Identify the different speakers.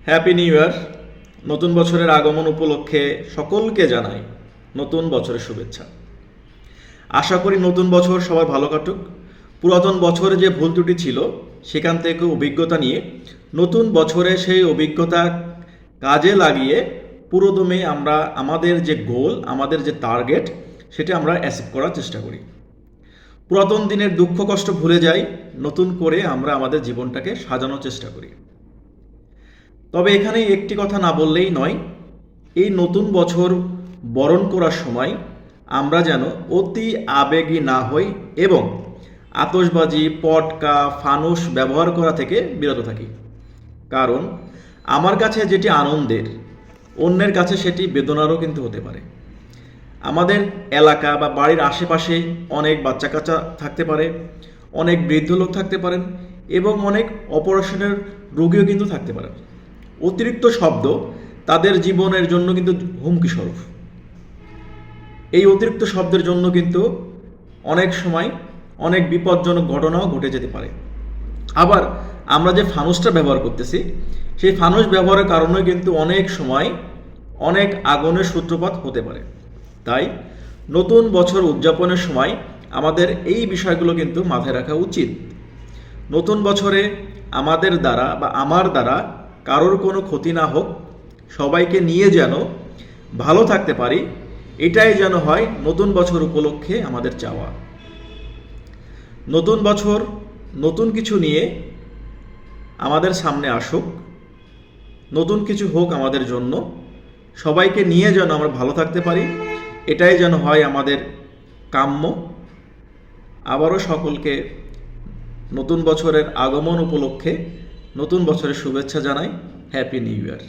Speaker 1: Happy new year. নতুন বছরের আগমন উপলক্ষে সকলকে জানাই নতুন বছরের শুভেচ্ছা। আশা করি নতুন বছর সবার ভালো কাটুক। পুরাতন বছরে যে ভুল ত্রুটি ছিল সেখান থেকে অভিজ্ঞতা নিয়ে নতুন বছরে সেই অভিজ্ঞতা কাজে লাগিয়ে পুরোদমে আমরা আমাদের যে গোল, আমাদের যে টার্গেট, সেটা আমরা অ্যাচিভ করার চেষ্টা করি। পুরাতন দিনের দুঃখ কষ্ট ভুলে যাই, নতুন করে আমরা আমাদের জীবনটাকে সাজানোর চেষ্টা করি। তবে এখানে একটি কথা না বললেই নয়, এই নতুন বছর বরণ করার সময় আমরা যেন অতি আবেগী না হই এবং আতশবাজি, পটকা, ফানুস ব্যবহার করা থেকে বিরত থাকি। কারণ আমার কাছে যেটি আনন্দের, অন্যের কাছে সেটি বেদনারও কিন্তু হতে পারে। আমাদের এলাকা বা বাড়ির আশেপাশে অনেক বাচ্চা কাচ্চা থাকতে পারে, অনেক বৃদ্ধ লোক থাকতে পারেন এবং অনেক অপারেশনের রোগীও কিন্তু থাকতে পারেন। অতিরিক্ত শব্দ তাদের জীবনের জন্য কিন্তু হুমকি স্বরূপ। এই অতিরিক্ত শব্দের জন্য কিন্তু অনেক সময় অনেক বিপজ্জনক ঘটনাও ঘটে যেতে পারে। আবার আমরা যে ফানুসটা ব্যবহার করতেছি, সেই ফানুস ব্যবহারের কারণে কিন্তু অনেক সময় অনেক আগুনের সূত্রপাত হতে পারে। তাই নতুন বছর উদযাপনের সময় আমাদের এই বিষয়গুলো কিন্তু মাথায় রাখা উচিত। নতুন বছরে আমাদের দ্বারা বা আমার দ্বারা কারোর কোনো ক্ষতি না হোক, সবাইকে নিয়ে যেন ভালো থাকতে পারি, এটাই যেন হয় নতুন বছর উপলক্ষে আমাদের চাওয়া। নতুন বছর নতুন কিছু নিয়ে আমাদের সামনে আসুক, নতুন কিছু হোক আমাদের জন্য, সবাইকে নিয়ে যেন আমরা ভালো থাকতে পারি, এটাই যেন হয় আমাদের কাম্য। আবারও সকলকে নতুন বছরের আগমন উপলক্ষে নতুন বছরের শুভেচ্ছা জানাই। Happy new year.